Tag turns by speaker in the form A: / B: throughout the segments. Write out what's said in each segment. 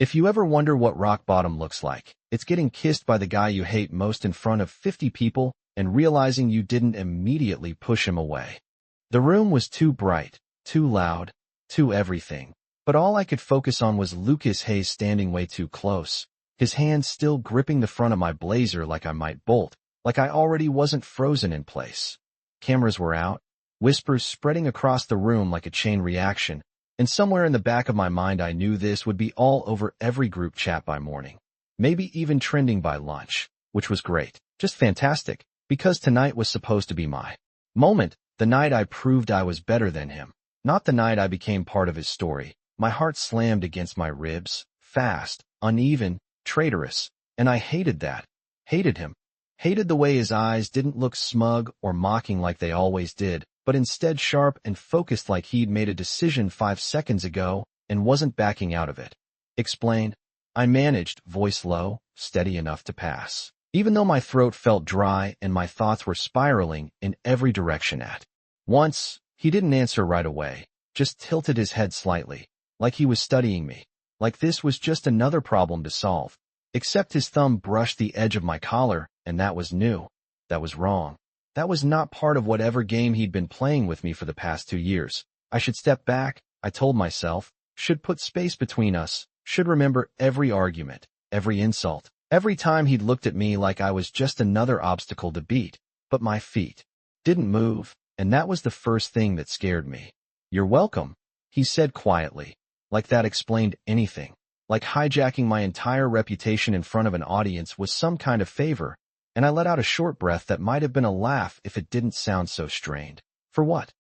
A: If you ever wonder what rock bottom looks like, it's getting kissed by the guy you hate most in front of 50 people and realizing you didn't immediately push him away. The room was too bright, too loud, too everything. But all I could focus on was Lucas Hayes standing way too close, his hands still gripping the front of my blazer like I might bolt, like I already wasn't frozen in place. Cameras were out, whispers spreading across the room like a chain reaction, and somewhere in the back of my mind I knew this would be all over every group chat by morning, maybe even trending by lunch, which was great, just fantastic, because tonight was supposed to be my moment, the night I proved I was better than him, not the night I became part of his story. My heart slammed against my ribs, fast, uneven, traitorous, and I hated that. Hated him. Hated the way his eyes didn't look smug or mocking like they always did, but instead sharp and focused like he'd made a decision 5 seconds ago and wasn't backing out of it. Explained. I managed, voice low, steady enough to pass, even though my throat felt dry and my thoughts were spiraling in every direction at once. He didn't answer right away, just tilted his head slightly, like he was studying me, like this was just another problem to solve. Except his thumb brushed the edge of my collar, and that was new. That was wrong. That was not part of whatever game he'd been playing with me for the past 2 years. I should step back, I told myself, should put space between us, should remember every argument, every insult, every time he'd looked at me like I was just another obstacle to beat. But my feet didn't move, and that was the first thing that scared me. You're welcome, he said quietly, like that explained anything, like hijacking my entire reputation in front of an audience was some kind of favor, and I let out a short breath that might have been a laugh if it didn't sound so strained. For what?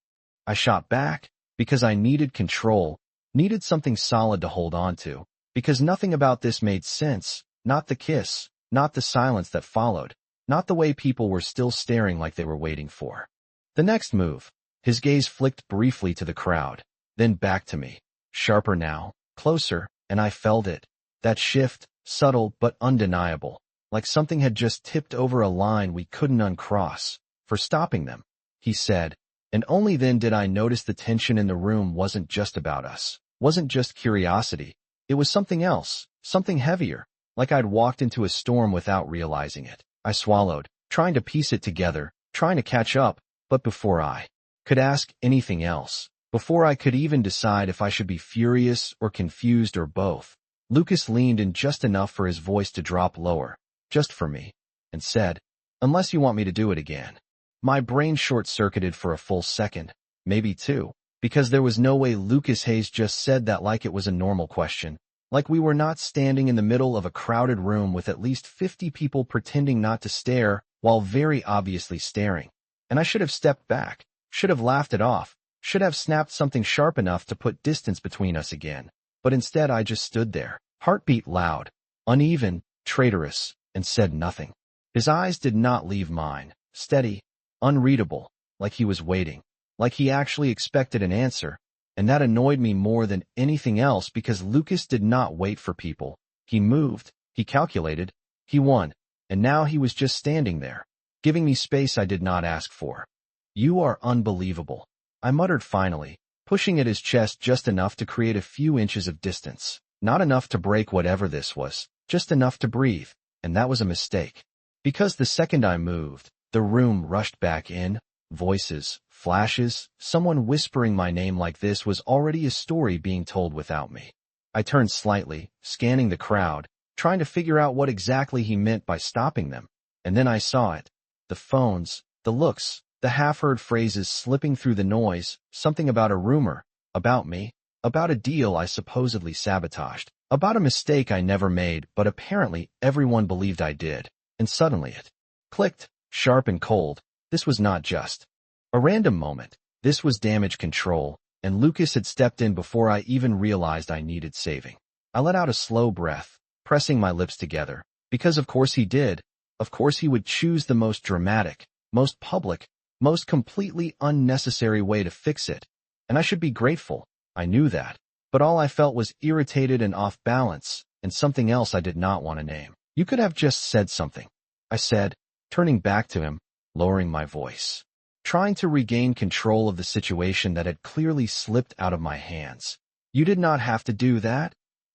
A: I shot back, because I needed control, needed something solid to hold on to, because nothing about this made sense, not the kiss, not the silence that followed, not the way people were still staring like they were waiting for the next move. His gaze flicked briefly to the crowd, then back to me, sharper now, closer, and I felt it. That shift, subtle but undeniable, like something had just tipped over a line we couldn't uncross. For stopping them, he said, and only then did I notice the tension in the room wasn't just about us, wasn't just curiosity, it was something else, something heavier, like I'd walked into a storm without realizing it. I swallowed, trying to piece it together, trying to catch up, but before I could ask anything else, before I could even decide if I should be furious or confused or both, Lucas leaned in just enough for his voice to drop lower, just for me, and said, unless you want me to do it again. My brain short-circuited for a full second, maybe 2, because there was no way Lucas Hayes just said that like it was a normal question, like we were not standing in the middle of a crowded room with at least 50 people pretending not to stare while very obviously staring. And I should have stepped back, should have laughed it off, should have snapped something sharp enough to put distance between us again. But instead I just stood there, heartbeat loud, uneven, traitorous, and said nothing. His eyes did not leave mine, steady, unreadable, like he was waiting, like he actually expected an answer, and that annoyed me more than anything else because Lucas did not wait for people. He moved, he calculated, he won, and now he was just standing there, giving me space I did not ask for. You are unbelievable, I muttered finally, pushing at his chest just enough to create a few inches of distance, not enough to break whatever this was, just enough to breathe, and that was a mistake. Because the second I moved, the room rushed back in, voices, flashes, someone whispering my name like this was already a story being told without me. I turned slightly, scanning the crowd, trying to figure out what exactly he meant by stopping them, and then I saw it. The phones, the looks, the half-heard phrases slipping through the noise, something about a rumor, about me, about a deal I supposedly sabotaged, about a mistake I never made but apparently everyone believed I did, and suddenly it clicked, sharp and cold. This was not just a random moment, this was damage control, and Lucas had stepped in before I even realized I needed saving. I let out a slow breath, pressing my lips together, because of course he did, of course he would choose the most dramatic, most public, most completely unnecessary way to fix it, and I should be grateful, I knew that, but all I felt was irritated and off balance, and something else I did not want to name. You could have just said something, I said, turning back to him, lowering my voice, trying to regain control of the situation that had clearly slipped out of my hands. You did not have to do that,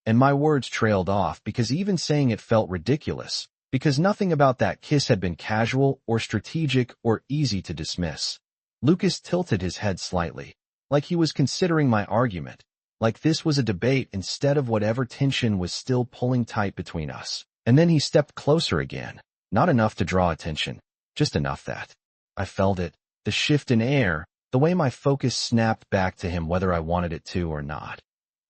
A: And my words trailed off because even saying it felt ridiculous, because nothing about that kiss had been casual or strategic or easy to dismiss. Lucas tilted his head slightly, like he was considering my argument, like this was a debate instead of whatever tension was still pulling tight between us. And then he stepped closer again, not enough to draw attention, just enough that I felt it, the shift in air, the way my focus snapped back to him whether I wanted it to or not.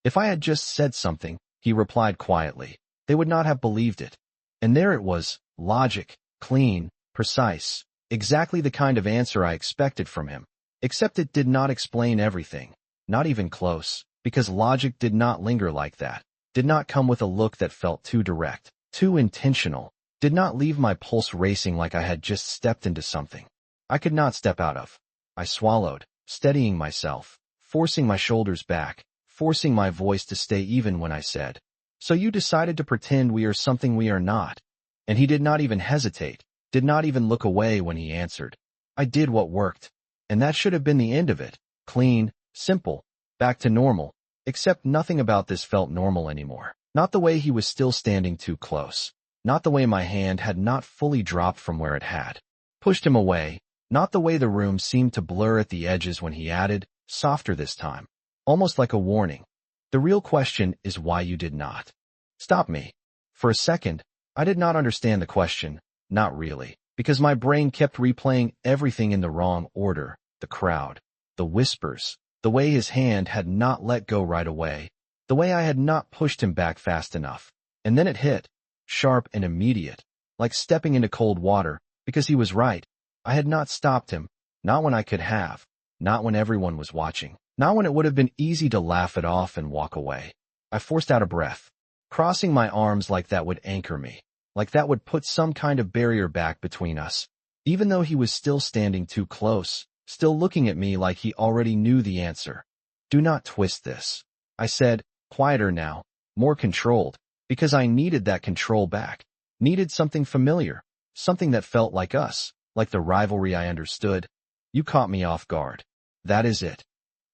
A: If I had just said something, he replied quietly, they would not have believed it. And there it was, logic, clean, precise, exactly the kind of answer I expected from him. Except it did not explain everything, not even close, because logic did not linger like that, did not come with a look that felt too direct, too intentional, did not leave my pulse racing like I had just stepped into something I could not step out of. I swallowed, steadying myself, forcing my shoulders back, forcing my voice to stay even when I said, "So you decided to pretend we are something we are not." And he did not even hesitate, did not even look away when he answered, "I did what worked." And that should have been the end of it. Clean, simple, back to normal. Except nothing about this felt normal anymore. Not the way he was still standing too close. Not the way my hand had not fully dropped from where it had pushed him away. Not the way the room seemed to blur at the edges when he added, softer this time, almost like a warning. The real question is why you did not stop me. For a second, I did not understand the question, not really, because my brain kept replaying everything in the wrong order, the crowd, the whispers, the way his hand had not let go right away, the way I had not pushed him back fast enough. And then it hit, sharp and immediate, like stepping into cold water, because he was right. I had not stopped him, not when I could have, not when everyone was watching, not when it would have been easy to laugh it off and walk away. I forced out a breath. Crossing my arms like that would anchor me, like that would put some kind of barrier back between us, even though he was still standing too close, still looking at me like he already knew the answer. "Do not twist this," I said, quieter now, more controlled, because I needed that control back, needed something familiar, something that felt like us, like the rivalry I understood. "You caught me off guard. That is it."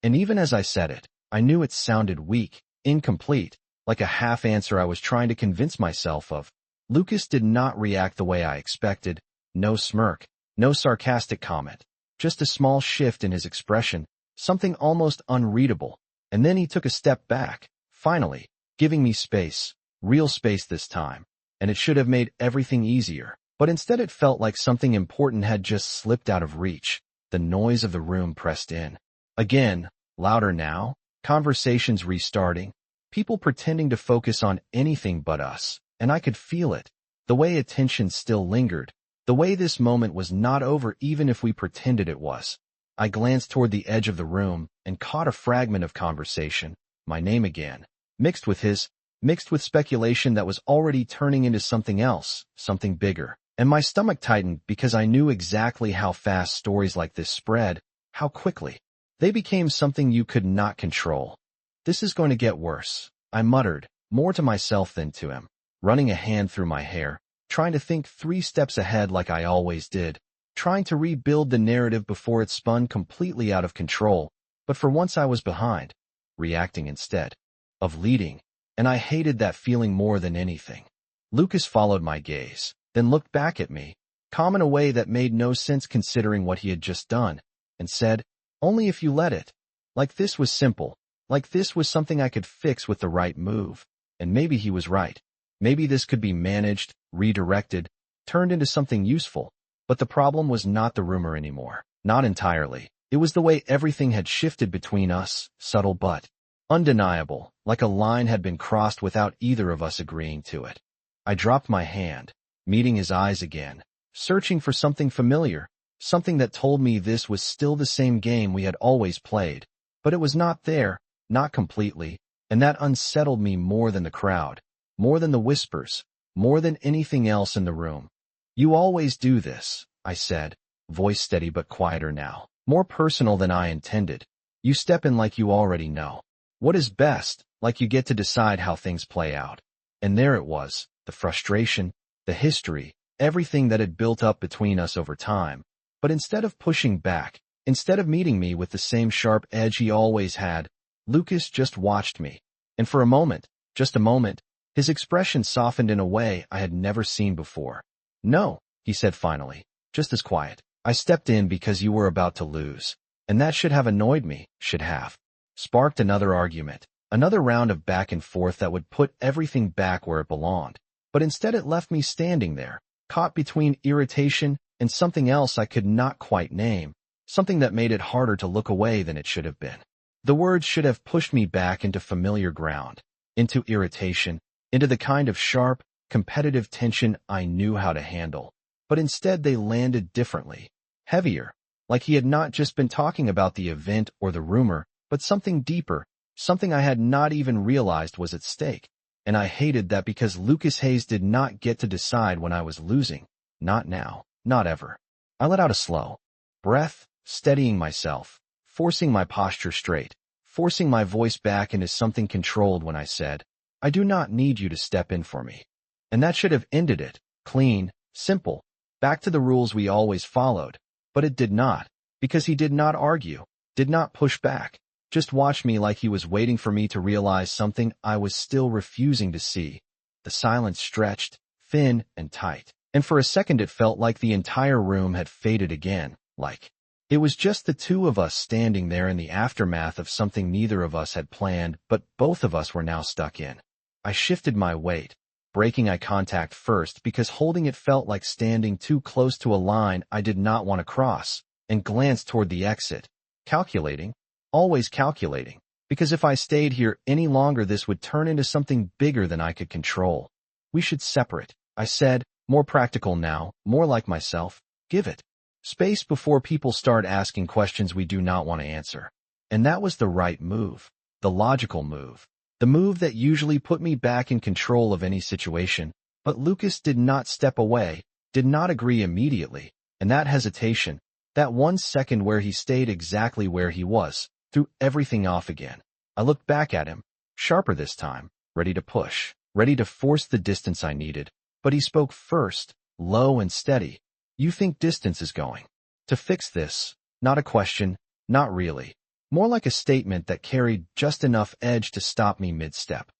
A: And even as I said it, I knew it sounded weak, incomplete, like a half answer I was trying to convince myself of. Lucas did not react the way I expected. No smirk, no sarcastic comment, just a small shift in his expression, something almost unreadable. And then he took a step back, finally, giving me space, real space this time. And it should have made everything easier. But instead it felt like something important had just slipped out of reach. The noise of the room pressed in. Again, louder now, conversations restarting, people pretending to focus on anything but us, and I could feel it. The way attention still lingered, the way this moment was not over even if we pretended it was. I glanced toward the edge of the room and caught a fragment of conversation, my name again, mixed with his, mixed with speculation that was already turning into something else, something bigger. And my stomach tightened because I knew exactly how fast stories like this spread, how quickly. They became something you could not control. "This is going to get worse," I muttered, more to myself than to him, running a hand through my hair, trying to think 3 steps ahead like I always did, trying to rebuild the narrative before it spun completely out of control. But for once I was behind, reacting instead of leading, and I hated that feeling more than anything. Lucas followed my gaze, then looked back at me, calm in a way that made no sense considering what he had just done, and said, "Only if you let it." Like this was simple, like this was something I could fix with the right move. And maybe he was right. Maybe this could be managed, redirected, turned into something useful. But the problem was not the rumor anymore. Not entirely. It was the way everything had shifted between us, subtle but undeniable, like a line had been crossed without either of us agreeing to it. I dropped my hand, meeting his eyes again, searching for something familiar, something that told me this was still the same game we had always played. But it was not there, not completely, and that unsettled me more than the crowd, more than the whispers, more than anything else in the room. "You always do this," I said, voice steady but quieter now, more personal than I intended. "You step in like you already know what is best, like you get to decide how things play out." And there it was, the frustration, the history, everything that had built up between us over time. But instead of pushing back, instead of meeting me with the same sharp edge he always had, Lucas just watched me. And for a moment, Just a moment. His expression softened in a way I had never seen before. No, he said finally, just as quiet. I stepped in because you were about to lose. And that should have annoyed me, should have. Sparked another argument, another round of back and forth that would put everything back where it belonged. But instead it left me standing there, caught between irritation and something else I could not quite name, something that made it harder to look away than it should have been. The words should have pushed me back into familiar ground, into irritation, into the kind of sharp, competitive tension I knew how to handle. But instead they landed differently, heavier, like he had not just been talking about the event or the rumor, but something deeper, something I had not even realized was at stake. And I hated that because Lucas Hayes did not get to decide when I was losing. Not now, not ever. I let out a slow breath, steadying myself, forcing my posture straight, forcing my voice back into something controlled when I said, I do not need you to step in for me. And that should have ended it, clean, simple, back to the rules we always followed. But it did not, because he did not argue, did not push back, just watched me like he was waiting for me to realize something I was still refusing to see. The silence stretched, thin and tight, and for a second it felt like the entire room had faded again, like it was just the two of us standing there in the aftermath of something neither of us had planned, but both of us were now stuck in. I shifted my weight, breaking eye contact first because holding it felt like standing too close to a line I did not want to cross, and glanced toward the exit, calculating, always calculating, because if I stayed here any longer this would turn into something bigger than I could control. We should separate, I said, more practical now, more like myself. Give it space before people start asking questions we do not want to answer. And that was the right move, the logical move, the move that usually put me back in control of any situation. But Lucas did not step away, did not agree immediately, and that hesitation, that 1 second where he stayed exactly where he was, threw everything off again. I looked back at him, sharper this time, ready to push, ready to force the distance I needed. But he spoke first, low and steady. You think distance is going to fix this? Not a question, not really. More like a statement that carried just enough edge to stop me mid-step.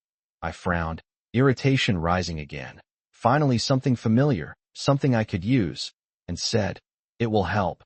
A: I frowned, irritation rising again. Finally something familiar, something I could use, and said, it will help.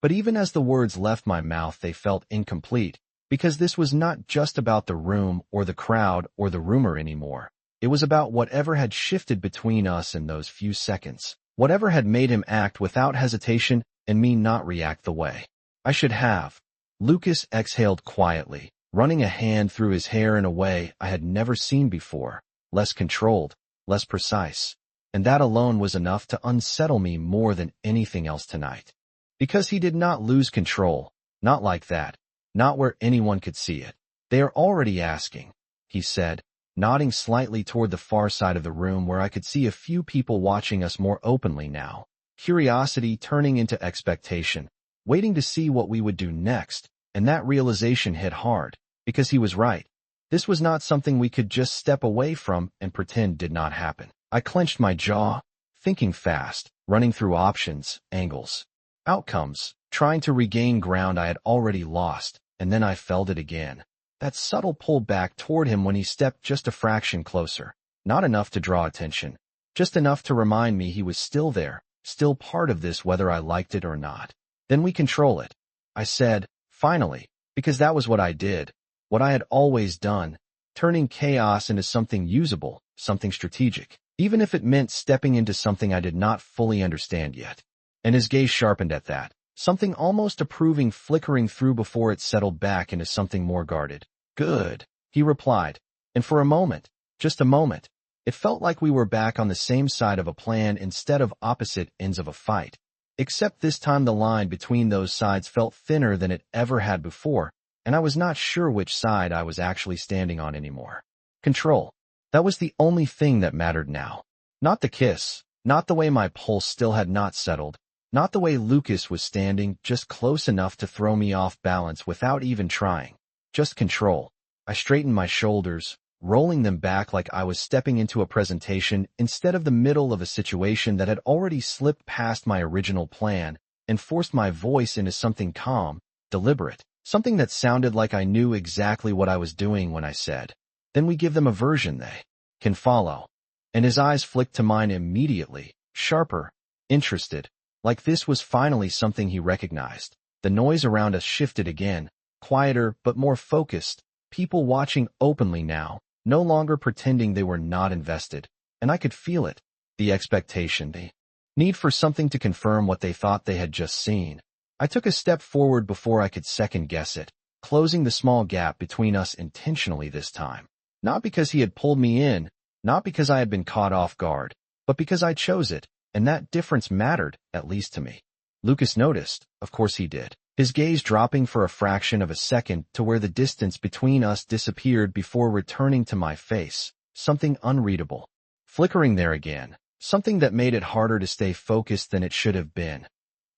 A: But even as the words left my mouth they felt incomplete, because this was not just about the room or the crowd or the rumor anymore. It was about whatever had shifted between us in those few seconds, whatever had made him act without hesitation and me not react the way I should have. Lucas exhaled quietly, running a hand through his hair in a way I had never seen before, less controlled, less precise. And that alone was enough to unsettle me more than anything else tonight. Because he did not lose control, not like that, not where anyone could see it. They are already asking, he said, nodding slightly toward the far side of the room where I could see a few people watching us more openly now. Curiosity turning into expectation, waiting to see what we would do next, and that realization hit hard, because he was right. This was not something we could just step away from and pretend did not happen. I clenched my jaw, thinking fast, running through options, angles, outcomes, trying to regain ground I had already lost, and then I felt it again. That subtle pull back toward him when he stepped just a fraction closer. Not enough to draw attention, just enough to remind me he was still there, still part of this whether I liked it or not. Then we control it, I said, finally, because that was what I did, what I had always done, turning chaos into something usable, something strategic, even if it meant stepping into something I did not fully understand yet. And his gaze sharpened at that, something almost approving flickering through before it settled back into something more guarded. Good, he replied, and for a moment, just a moment, it felt like we were back on the same side of a plan instead of opposite ends of a fight. Except this time the line between those sides felt thinner than it ever had before, and I was not sure which side I was actually standing on anymore. Control. That was the only thing that mattered now. Not the kiss, not the way my pulse still had not settled, not the way Lucas was standing just close enough to throw me off balance without even trying. Just control. I straightened my shoulders, rolling them back like I was stepping into a presentation instead of the middle of a situation that had already slipped past my original plan, and forced my voice into something calm, deliberate, something that sounded like I knew exactly what I was doing when I said, then we give them a version they can follow. And his eyes flicked to mine immediately, sharper, interested, like this was finally something he recognized. The noise around us shifted again, quieter but more focused, people watching openly now, no longer pretending they were not invested. And I could feel it, the expectation, the need for something to confirm what they thought they had just seen. I took a step forward before I could second-guess it, closing the small gap between us intentionally this time. Not because he had pulled me in, not because I had been caught off guard, but because I chose it, and that difference mattered, at least to me. Lucas noticed, of course he did, his gaze dropping for a fraction of a second to where the distance between us disappeared before returning to my face, something unreadable. Flickering there again, something that made it harder to stay focused than it should have been.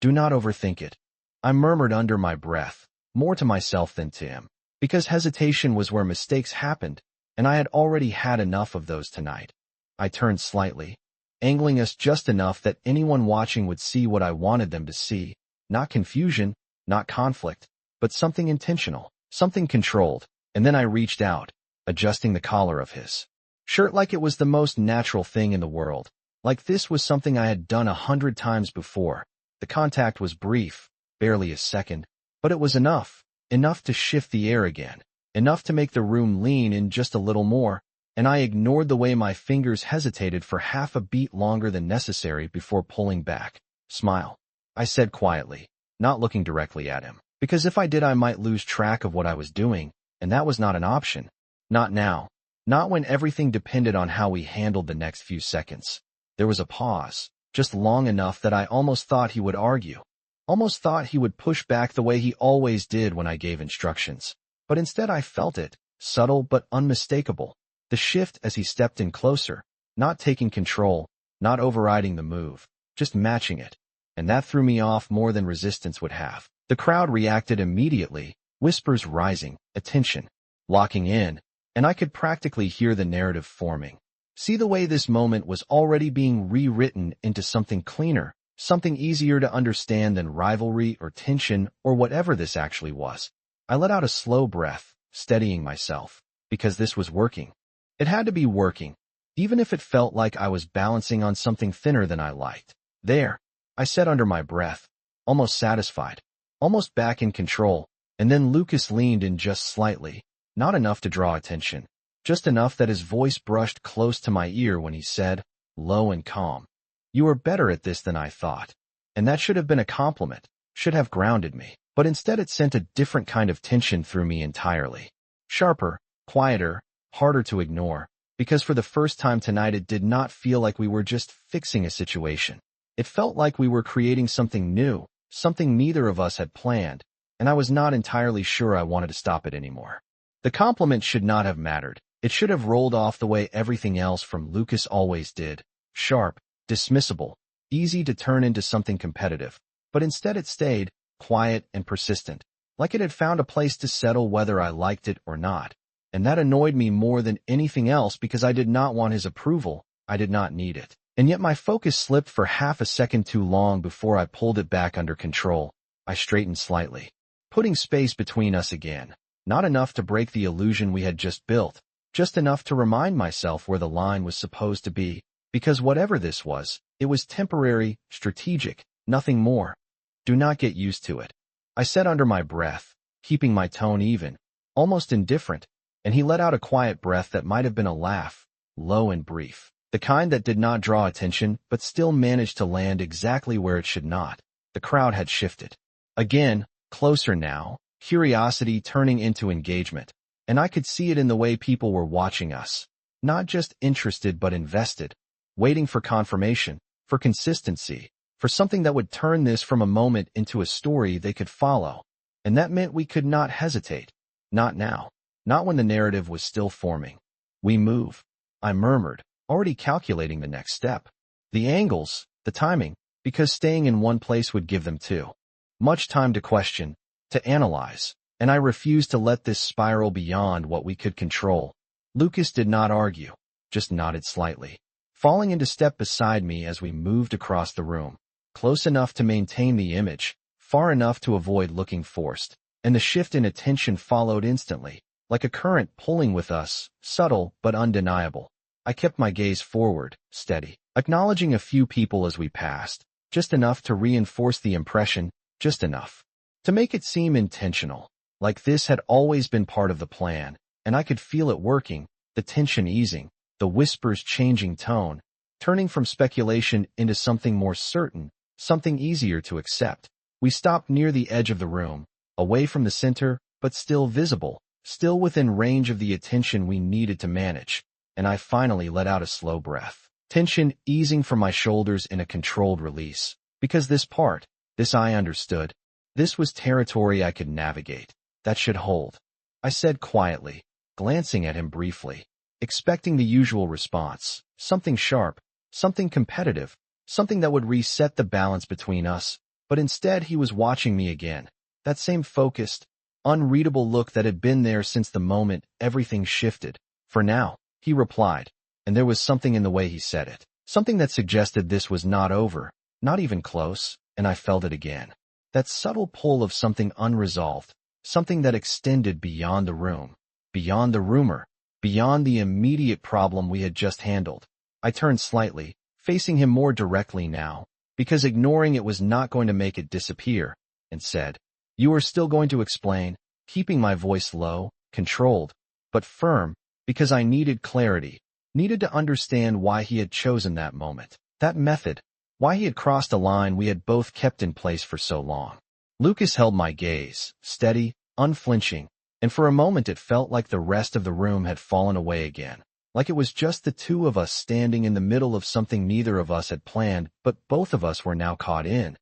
A: Do not overthink it. I murmured under my breath, more to myself than to him, because hesitation was where mistakes happened, and I had already had enough of those tonight. I turned slightly, angling us just enough that anyone watching would see what I wanted them to see, not confusion, not conflict, but something intentional, something controlled, and then I reached out, adjusting the collar of his shirt like it was the most natural thing in the world, like this was something I had done 100 times before. The contact was brief, barely a second, but it was enough to shift the air again, enough to make the room lean in just a little more, and I ignored the way my fingers hesitated for half a beat longer than necessary before pulling back. Smile, I said quietly, not looking directly at him, because if I did I might lose track of what I was doing, and that was not an option. Not now. Not when everything depended on how we handled the next few seconds. There was a pause, just long enough that I almost thought he would argue. Almost thought he would push back the way he always did when I gave instructions. But instead I felt it, subtle but unmistakable. The shift as he stepped in closer, not taking control, not overriding the move, just matching it. And that threw me off more than resistance would have. The crowd reacted immediately, whispers rising, attention, locking in, and I could practically hear the narrative forming. See the way this moment was already being rewritten into something cleaner, something easier to understand than rivalry or tension or whatever this actually was. I let out a slow breath, steadying myself, because this was working. It had to be working, even if it felt like I was balancing on something thinner than I liked. There, I said under my breath, almost satisfied, almost back in control, and then Lucas leaned in just slightly, not enough to draw attention, just enough that his voice brushed close to my ear when he said, low and calm, "You are better at this than I thought." And that should have been a compliment, should have grounded me, but instead it sent a different kind of tension through me entirely. Sharper, quieter, harder to ignore, because for the first time tonight it did not feel like we were just fixing a situation. It felt like we were creating something new, something neither of us had planned, and I was not entirely sure I wanted to stop it anymore. The compliment should not have mattered. It should have rolled off the way everything else from Lucas always did, sharp, dismissible, easy to turn into something competitive. But instead it stayed, quiet and persistent, like it had found a place to settle whether I liked it or not. And that annoyed me more than anything else because I did not want his approval, I did not need it. And yet my focus slipped for half a second too long before I pulled it back under control. I straightened slightly, putting space between us again, not enough to break the illusion we had just built, just enough to remind myself where the line was supposed to be, because whatever this was, it was temporary, strategic, nothing more. Do not get used to it, I said under my breath, keeping my tone even, almost indifferent, and he let out a quiet breath that might have been a laugh, low and brief, the kind that did not draw attention but still managed to land exactly where it should not. The crowd had shifted. Again, closer now, curiosity turning into engagement, and I could see it in the way people were watching us, not just interested but invested, waiting for confirmation, for consistency, for something that would turn this from a moment into a story they could follow. And that meant we could not hesitate. Not now. Not when the narrative was still forming. We move, I murmured, already calculating the next step. The angles, the timing, because staying in one place would give them too much time to question, to analyze, and I refused to let this spiral beyond what we could control. Lucas did not argue, just nodded slightly, falling into step beside me as we moved across the room, close enough to maintain the image, far enough to avoid looking forced, and the shift in attention followed instantly. like a current pulling with us, subtle but undeniable. I kept my gaze forward, steady, acknowledging a few people as we passed, just enough to reinforce the impression, just enough to make it seem intentional, like this had always been part of the plan, and I could feel it working, the tension easing, the whispers changing tone, turning from speculation into something more certain, something easier to accept. We stopped near the edge of the room, away from the center, but still visible, still within range of the attention we needed to manage, and I finally let out a slow breath, tension easing from my shoulders in a controlled release, because this I understood, this was territory I could navigate, that should hold. I said quietly, glancing at him briefly, expecting the usual response, something sharp, something competitive, something that would reset the balance between us, but instead he was watching me again, that same focused, unreadable look that had been there since the moment everything shifted. For now, he replied, and there was something in the way he said it, something that suggested this was not over, not even close, and I felt it again. That subtle pull of something unresolved, something that extended beyond the room, beyond the rumor, beyond the immediate problem we had just handled. I turned slightly, facing him more directly now, because ignoring it was not going to make it disappear, and said, "You are still going to explain," keeping my voice low, controlled, but firm, because I needed clarity, needed to understand why he had chosen that moment, that method, why he had crossed a line we had both kept in place for so long. Lucas held my gaze, steady, unflinching, and for a moment it felt like the rest of the room had fallen away again, like it was just the two of us standing in the middle of something neither of us had planned, but both of us were now caught in.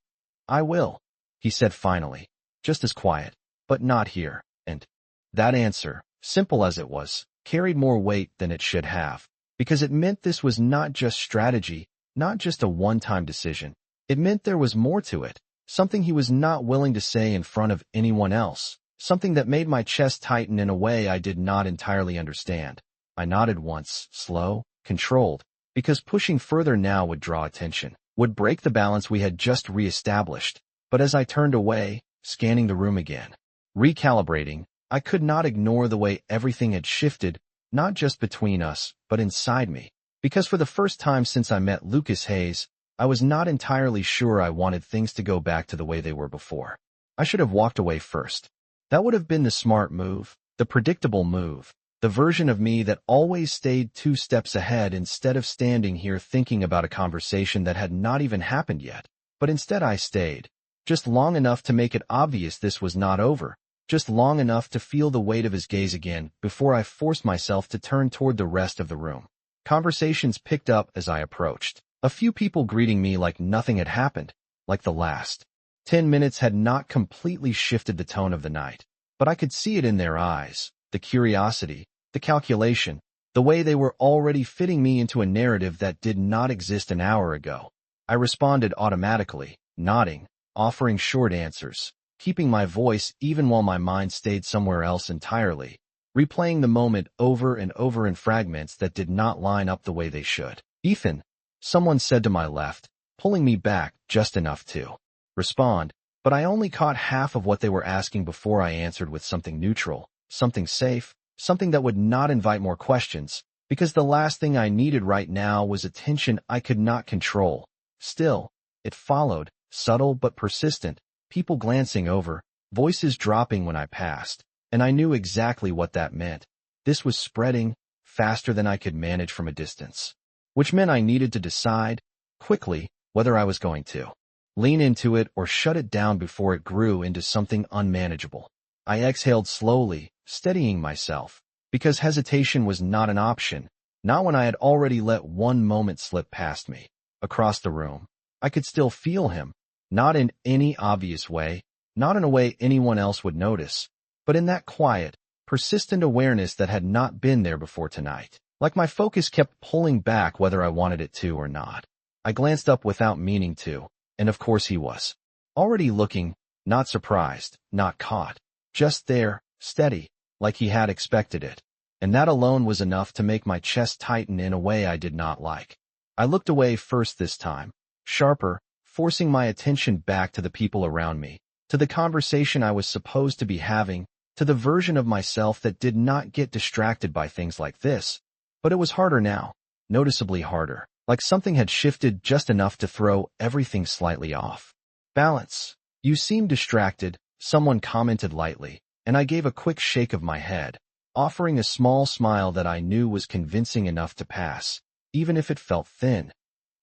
A: "I will," he said finally, just as quiet, "but not here," and that answer, simple as it was, carried more weight than it should have, because it meant this was not just strategy, not just a one-time decision. It meant there was more to it, something he was not willing to say in front of anyone else, something that made my chest tighten in a way I did not entirely understand. I nodded once, slow, controlled, because pushing further now would draw attention, would break the balance we had just re-established. But as I turned away, scanning the room again, recalibrating, I could not ignore the way everything had shifted, not just between us, but inside me. Because for the first time since I met Lucas Hayes, I was not entirely sure I wanted things to go back to the way they were before. I should have walked away first. That would have been the smart move, the predictable move, the version of me that always stayed 2 steps ahead instead of standing here thinking about a conversation that had not even happened yet. But instead I stayed, just long enough to make it obvious this was not over, just long enough to feel the weight of his gaze again before I forced myself to turn toward the rest of the room. Conversations picked up as I approached. A few people greeting me like nothing had happened, like the last 10 minutes had not completely shifted the tone of the night. But I could see it in their eyes, the curiosity, the calculation, the way they were already fitting me into a narrative that did not exist an hour ago. I responded automatically, nodding, offering short answers, keeping my voice even while my mind stayed somewhere else entirely, replaying the moment over and over in fragments that did not line up the way they should. "Ethan," someone said to my left, pulling me back just enough to respond, but I only caught half of what they were asking before I answered with something neutral, something safe, something that would not invite more questions, because the last thing I needed right now was attention I could not control. Still, it followed, subtle but persistent, people glancing over, voices dropping when I passed, and I knew exactly what that meant. This was spreading faster than I could manage from a distance, which meant I needed to decide, quickly, whether I was going to lean into it or shut it down before it grew into something unmanageable. I exhaled slowly, steadying myself, because hesitation was not an option, not when I had already let one moment slip past me. Across the room, I could still feel him, not in any obvious way, not in a way anyone else would notice, but in that quiet, persistent awareness that had not been there before tonight. Like my focus kept pulling back whether I wanted it to or not. I glanced up without meaning to, and of course he was already looking, not surprised, not caught, just there, steady, like he had expected it. And that alone was enough to make my chest tighten in a way I did not like. I looked away first this time, sharper, forcing my attention back to the people around me, to the conversation I was supposed to be having, to the version of myself that did not get distracted by things like this. But it was harder now, noticeably harder, like something had shifted just enough to throw everything slightly off. Balance. You seem distracted, someone commented lightly, and I gave a quick shake of my head, offering a small smile that I knew was convincing enough to pass, even if it felt thin.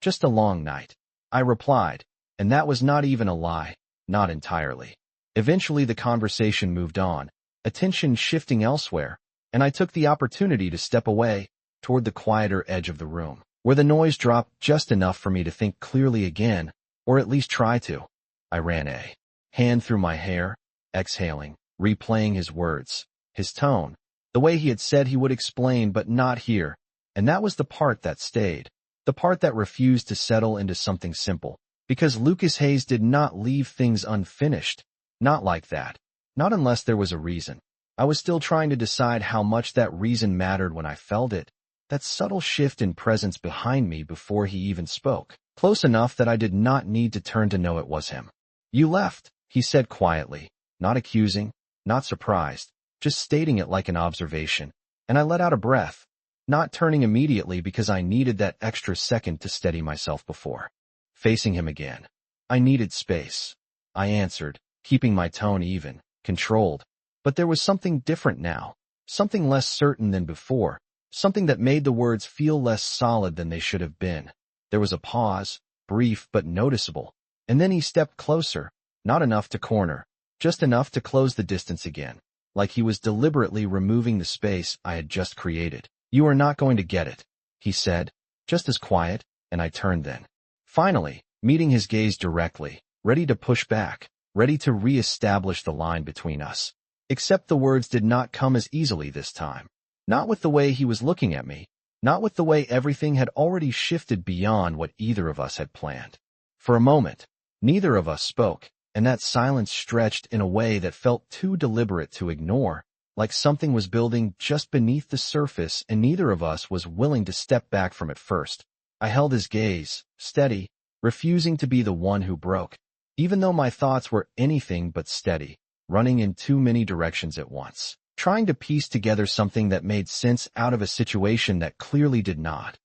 A: Just a long night, I replied, and that was not even a lie, not entirely. Eventually the conversation moved on, attention shifting elsewhere, and I took the opportunity to step away, toward the quieter edge of the room, where the noise dropped just enough for me to think clearly again, or at least try to. I ran a hand through my hair, exhaling, replaying his words, his tone, the way he had said he would explain but not here, and that was the part that stayed, the part that refused to settle into something simple, because Lucas Hayes did not leave things unfinished, not like that, not unless there was a reason. I was still trying to decide how much that reason mattered when I felt it, that subtle shift in presence behind me before he even spoke, close enough that I did not need to turn to know it was him. "You left," he said quietly, not accusing, not surprised, just stating it like an observation, and I let out a breath, not turning immediately because I needed that extra second to steady myself before facing him again. I needed space. I answered, keeping my tone even, controlled, but there was something different now, something less certain than before, something that made the words feel less solid than they should have been. There was a pause, brief but noticeable, and then he stepped closer, not enough to corner, just enough to close the distance again, like he was deliberately removing the space I had just created. "You are not going to get it," he said, just as quiet, and I turned then. Finally, meeting his gaze directly, ready to push back, ready to re-establish the line between us. Except the words did not come as easily this time. Not with the way he was looking at me, not with the way everything had already shifted beyond what either of us had planned. For a moment, neither of us spoke, and that silence stretched in a way that felt too deliberate to ignore, like something was building just beneath the surface and neither of us was willing to step back from it first. I held his gaze, steady, refusing to be the one who broke, even though my thoughts were anything but steady, running in too many directions at once, trying to piece together something that made sense out of a situation that clearly did not.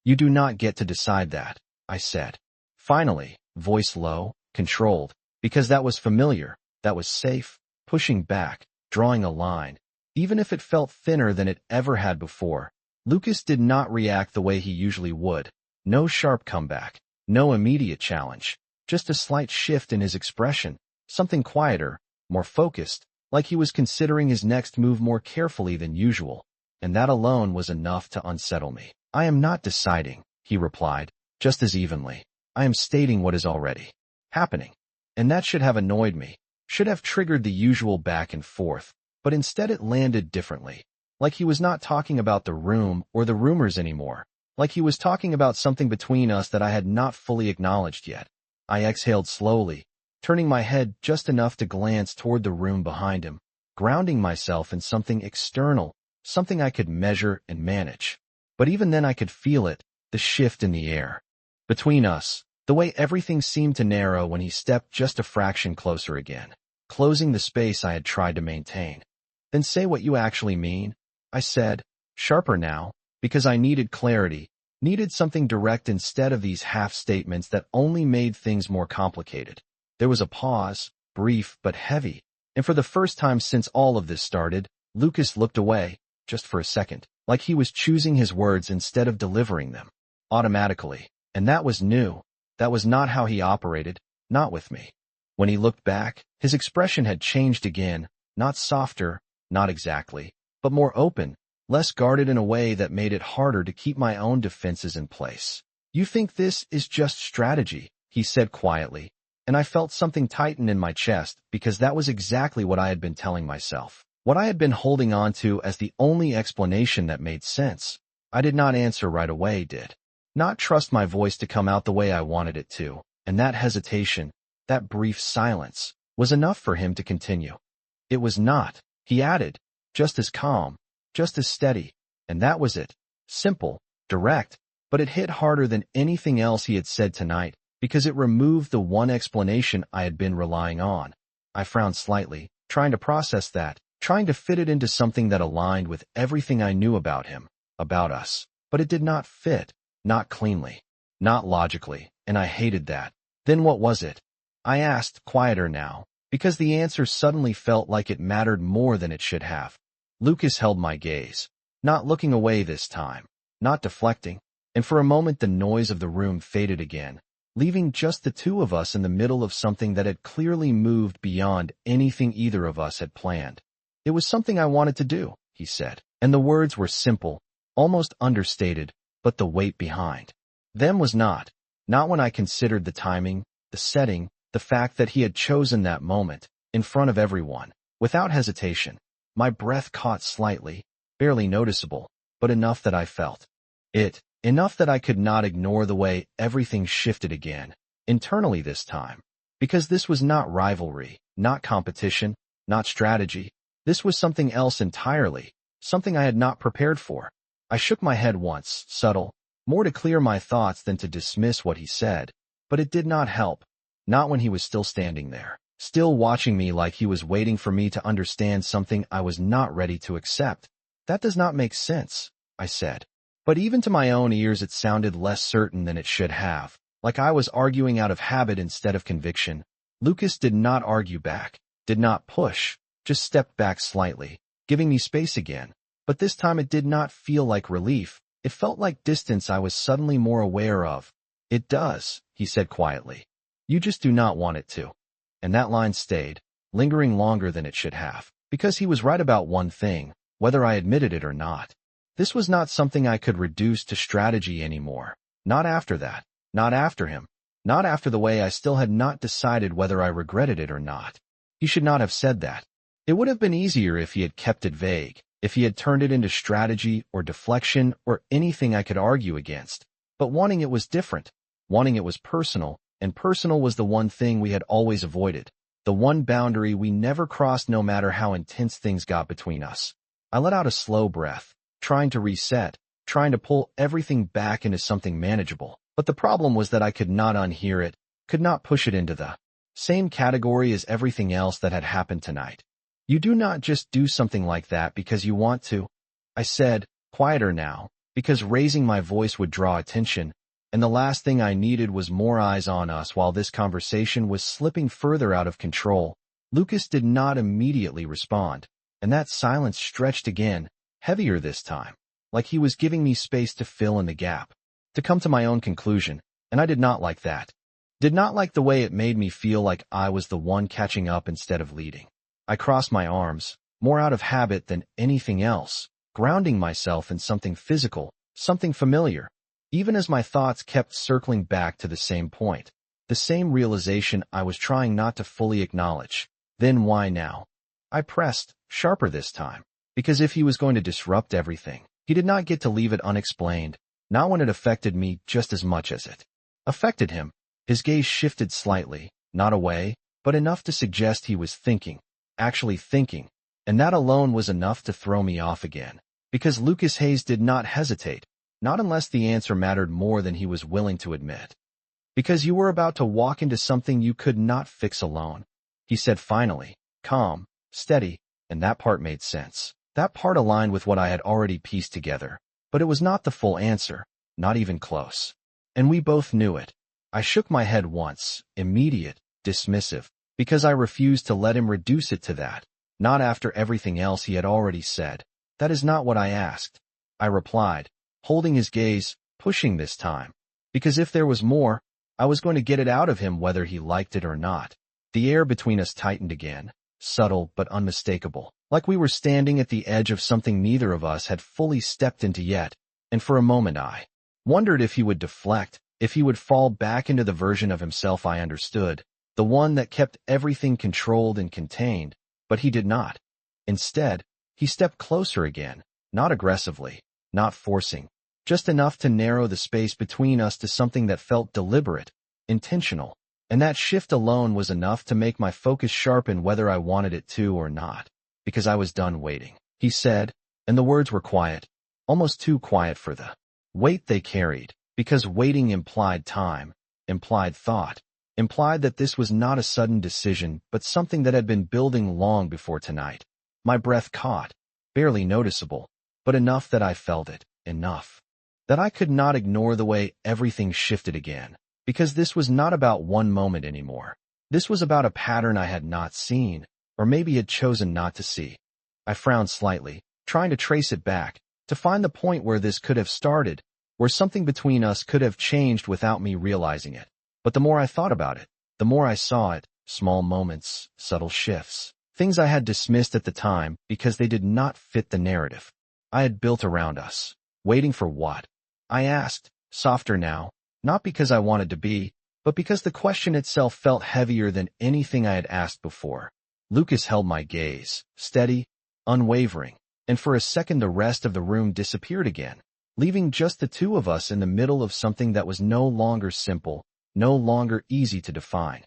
A: "You do not get to decide that," I said. Finally, voice low, controlled, because that was familiar, that was safe, pushing back, drawing a line, even if it felt thinner than it ever had before. Lucas did not react the way he usually would. No sharp comeback, no immediate challenge, just a slight shift in his expression, something quieter, more focused, like he was considering his next move more carefully than usual, and that alone was enough to unsettle me. "I am not deciding," he replied, just as evenly. "I am stating what is already happening." And that should have annoyed me, should have triggered the usual back and forth, but instead it landed differently, like he was not talking about the room or the rumors anymore, like he was talking about something between us that I had not fully acknowledged yet. I exhaled slowly, turning my head just enough to glance toward the room behind him, grounding myself in something external, something I could measure and manage. But even then I could feel it, the shift in the air. Between us, the way everything seemed to narrow when he stepped just a fraction closer again, closing the space I had tried to maintain. "Then say what you actually mean," I said, sharper now, because I needed clarity, needed something direct instead of these half-statements that only made things more complicated. There was a pause, brief but heavy, and for the first time since all of this started, Lucas looked away, just for a second, like he was choosing his words instead of delivering them, automatically, and that was new. That was not how he operated, not with me. When he looked back, his expression had changed again, not softer, not exactly, but more open, less guarded in a way that made it harder to keep my own defenses in place. "You think this is just strategy," he said quietly, and I felt something tighten in my chest because that was exactly what I had been telling myself, what I had been holding on to as the only explanation that made sense. I did not answer right away, did not trust my voice to come out the way I wanted it to, and that hesitation, that brief silence, was enough for him to continue. "It was not," he added, just as calm, just as steady, and that was it. Simple, direct, but it hit harder than anything else he had said tonight, because it removed the one explanation I had been relying on. I frowned slightly, trying to process that, trying to fit it into something that aligned with everything I knew about him, about us. But it did not fit, not cleanly, not logically, and I hated that. Then what was it? I asked, quieter now, because the answer suddenly felt like it mattered more than it should have. Lucas held my gaze, not looking away this time, not deflecting, and for a moment the noise of the room faded again, leaving just the two of us in the middle of something that had clearly moved beyond anything either of us had planned. It was something I wanted to do, he said, and the words were simple, almost understated, but the weight behind them was not when I considered the timing, the setting, the fact that he had chosen that moment, in front of everyone, without hesitation. My breath caught slightly, barely noticeable, but enough that I felt it, enough that I could not ignore the way everything shifted again, internally this time. Because this was not rivalry, not competition, not strategy. This was something else entirely, something I had not prepared for. I shook my head once, subtle, more to clear my thoughts than to dismiss what he said, but it did not help. Not when he was still standing there, still watching me like he was waiting for me to understand something I was not ready to accept. That does not make sense, I said. But even to my own ears it sounded less certain than it should have, like I was arguing out of habit instead of conviction. Lucas did not argue back, did not push, just stepped back slightly, giving me space again. But this time it did not feel like relief. It felt like distance I was suddenly more aware of. It does, he said quietly. You just do not want it to. And that line stayed, lingering longer than it should have, because he was right about one thing, whether I admitted it or not. This was not something I could reduce to strategy anymore. Not after that. Not after him. Not after the way I still had not decided whether I regretted it or not. He should not have said that. It would have been easier if he had kept it vague, if he had turned it into strategy or deflection or anything I could argue against. But wanting it was different. Wanting it was personal, and personal was the one thing we had always avoided, the one boundary we never crossed no matter how intense things got between us. I let out a slow breath, trying to reset, trying to pull everything back into something manageable. But the problem was that I could not unhear it, could not push it into the same category as everything else that had happened tonight. You do not just do something like that because you want to, I said, quieter now, because raising my voice would draw attention, and the last thing I needed was more eyes on us while this conversation was slipping further out of control. Lucas did not immediately respond, and that silence stretched again, heavier this time, like he was giving me space to fill in the gap, to come to my own conclusion, and I did not like that. Did not like the way it made me feel like I was the one catching up instead of leading. I crossed my arms, more out of habit than anything else, grounding myself in something physical, something familiar, even as my thoughts kept circling back to the same point, the same realization I was trying not to fully acknowledge. Then why now? I pressed, sharper this time, because if he was going to disrupt everything, he did not get to leave it unexplained, not when it affected me just as much as it affected him. His gaze shifted slightly, not away, but enough to suggest he was thinking, actually thinking, and that alone was enough to throw me off again, because Lucas Hayes did not hesitate, not unless the answer mattered more than he was willing to admit. Because you were about to walk into something you could not fix alone, he said finally, calm, steady, and that part made sense. That part aligned with what I had already pieced together, but it was not the full answer, not even close. And we both knew it. I shook my head once, immediate, dismissive, because I refused to let him reduce it to that, not after everything else he had already said. That is not what I asked, I replied, holding his gaze, pushing this time, because if there was more, I was going to get it out of him whether he liked it or not. The air between us tightened again, subtle but unmistakable, like we were standing at the edge of something neither of us had fully stepped into yet, and for a moment I wondered if he would deflect, if he would fall back into the version of himself I understood, the one that kept everything controlled and contained, but he did not. Instead, he stepped closer again, not aggressively, not forcing, just enough to narrow the space between us to something that felt deliberate, intentional, and that shift alone was enough to make my focus sharpen whether I wanted it to or not, because I was done waiting, he said, and the words were quiet, almost too quiet for the weight they carried, because waiting implied time, implied thought, implied that this was not a sudden decision but something that had been building long before tonight. My breath caught, barely noticeable, but enough that I felt it, enough that I could not ignore the way everything shifted again, because this was not about one moment anymore. This was about a pattern I had not seen, or maybe had chosen not to see. I frowned slightly, trying to trace it back, to find the point where this could have started, where something between us could have changed without me realizing it. But the more I thought about it, the more I saw it, small moments, subtle shifts, things I had dismissed at the time because they did not fit the narrative I had built around us. Waiting for what? I asked, softer now, not because I wanted to be, but because the question itself felt heavier than anything I had asked before. Lucas held my gaze, steady, unwavering, and for a second the rest of the room disappeared again, leaving just the two of us in the middle of something that was no longer simple, no longer easy to define.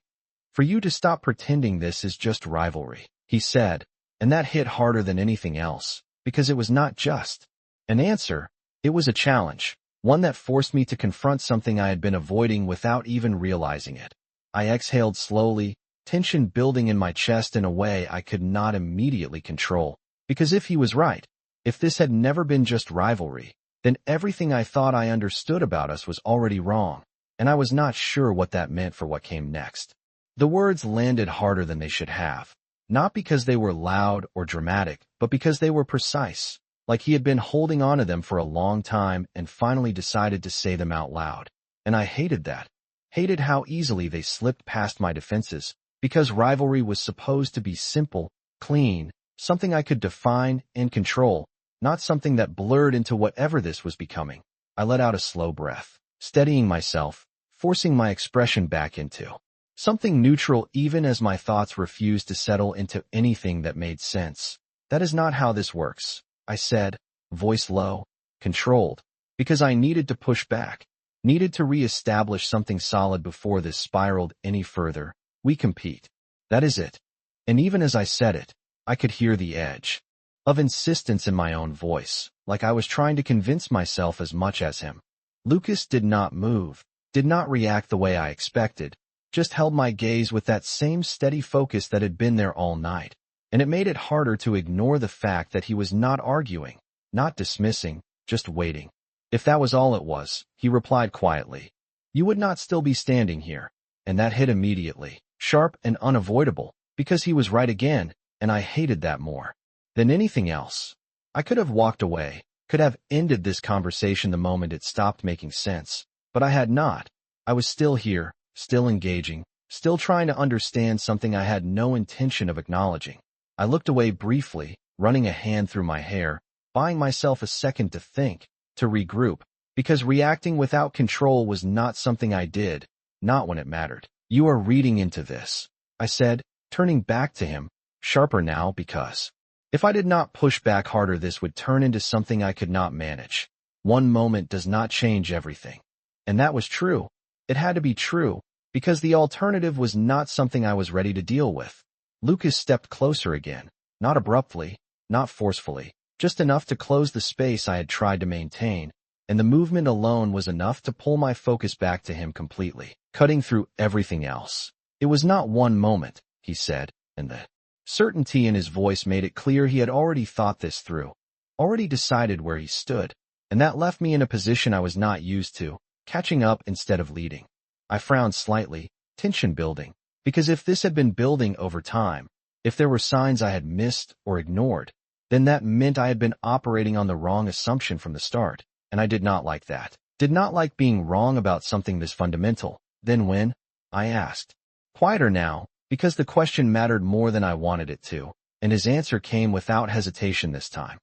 A: "For you to stop pretending this is just rivalry," he said, and that hit harder than anything else, because it was not just an answer, it was a challenge, one that forced me to confront something I had been avoiding without even realizing it. I exhaled slowly, tension building in my chest in a way I could not immediately control, because if he was right, if this had never been just rivalry, then everything I thought I understood about us was already wrong, and I was not sure what that meant for what came next. The words landed harder than they should have, not because they were loud or dramatic, but because they were precise, like he had been holding on to them for a long time and finally decided to say them out loud. And I hated that. Hated how easily they slipped past my defenses, because rivalry was supposed to be simple, clean, something I could define and control, not something that blurred into whatever this was becoming. I let out a slow breath, steadying myself, forcing my expression back into something neutral even as my thoughts refused to settle into anything that made sense. "That is not how this works," I said, voice low, controlled, because I needed to push back, needed to re-establish something solid before this spiraled any further. "We compete. That is it." And even as I said it, I could hear the edge of insistence in my own voice, like I was trying to convince myself as much as him. Lucas did not move, did not react the way I expected, just held my gaze with that same steady focus that had been there all night. And it made it harder to ignore the fact that he was not arguing, not dismissing, just waiting. "If that was all it was," he replied quietly, "you would not still be standing here." And that hit immediately, sharp and unavoidable, because he was right again, and I hated that more than anything else. I could have walked away, could have ended this conversation the moment it stopped making sense, but I had not. I was still here, still engaging, still trying to understand something I had no intention of acknowledging. I looked away briefly, running a hand through my hair, buying myself a second to think, to regroup, because reacting without control was not something I did, not when it mattered. "You are reading into this," I said, turning back to him, sharper now because if I did not push back harder this would turn into something I could not manage. One moment does not change everything. And that was true. It had to be true, because the alternative was not something I was ready to deal with. Lucas stepped closer again, not abruptly, not forcefully, just enough to close the space I had tried to maintain, and the movement alone was enough to pull my focus back to him completely, cutting through everything else. "It was not one moment," he said, and the certainty in his voice made it clear he had already thought this through, already decided where he stood, and that left me in a position I was not used to, catching up instead of leading. I frowned slightly, tension building, because if this had been building over time, if there were signs I had missed or ignored, then that meant I had been operating on the wrong assumption from the start, and I did not like that. Did not like being wrong about something this fundamental. "Then when?" I asked. Quieter now, because the question mattered more than I wanted it to, and his answer came without hesitation this time.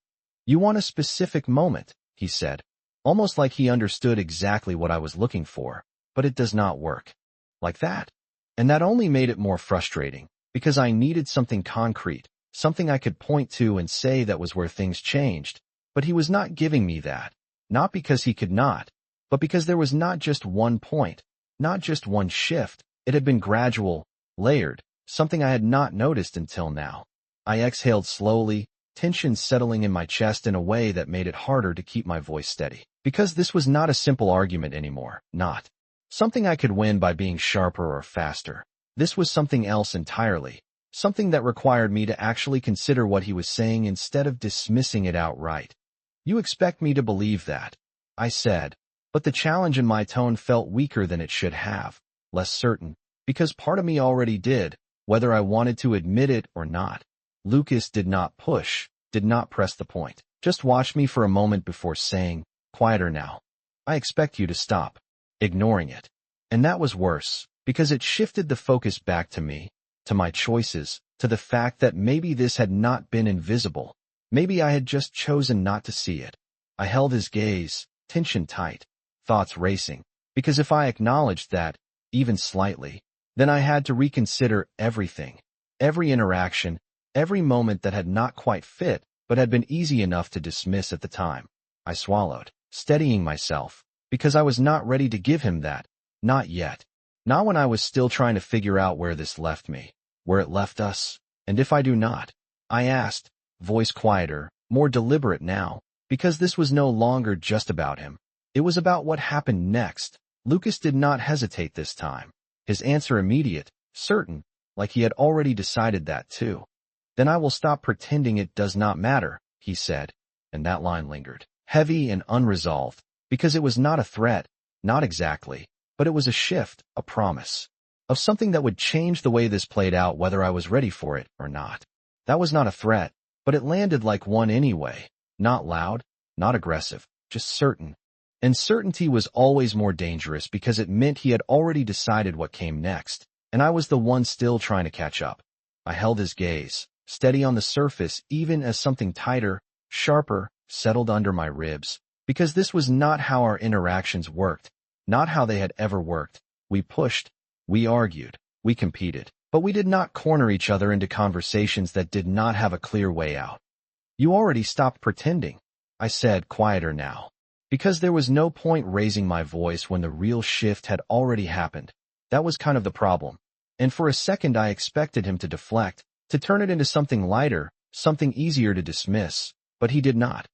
A: "You want a specific moment," he said, almost like he understood exactly what I was looking for, "but it does not work like that." And that only made it more frustrating, because I needed something concrete, something I could point to and say that was where things changed. But he was not giving me that, not because he could not, but because there was not just one point, not just one shift. It had been gradual, layered, something I had not noticed until now. I exhaled slowly, tension settling in my chest in a way that made it harder to keep my voice steady, because this was not a simple argument anymore, not something I could win by being sharper or faster. This was something else entirely, something that required me to actually consider what he was saying instead of dismissing it outright. You expect me to believe that, I said, but the challenge in my tone felt weaker than it should have, less certain, because part of me already did, whether I wanted to admit it or not. Lucas did not push, did not press the point, just watched me for a moment before saying, quieter now. I expect you to stop ignoring it. And that was worse, because it shifted the focus back to me, to my choices, to the fact that maybe this had not been invisible. Maybe I had just chosen not to see it. I held his gaze, tension tight, thoughts racing, because if I acknowledged that, even slightly, then I had to reconsider everything, every interaction, every moment that had not quite fit, but had been easy enough to dismiss at the time. I swallowed, steadying myself, because I was not ready to give him that, not yet. Not when I was still trying to figure out where this left me, where it left us, and if I do not, I asked, voice quieter, more deliberate now, because this was no longer just about him. It was about what happened next. Lucas did not hesitate this time. His answer immediate, certain, like he had already decided that too. Then I will stop pretending it does not matter, he said, and that line lingered, heavy and unresolved, because it was not a threat, not exactly, but it was a shift, a promise, of something that would change the way this played out whether I was ready for it or not. That was not a threat, but it landed like one anyway, not loud, not aggressive, just certain. And certainty was always more dangerous because it meant he had already decided what came next, and I was the one still trying to catch up. I held his gaze, steady on the surface even as something tighter, sharper, settled under my ribs, because this was not how our interactions worked, not how they had ever worked. We pushed, we argued, we competed, but we did not corner each other into conversations that did not have a clear way out. You already stopped pretending, I said, quieter now, because there was no point raising my voice when the real shift had already happened. That was kind of the problem. And for a second I expected him to deflect, to turn it into something lighter, something easier to dismiss, but he did not.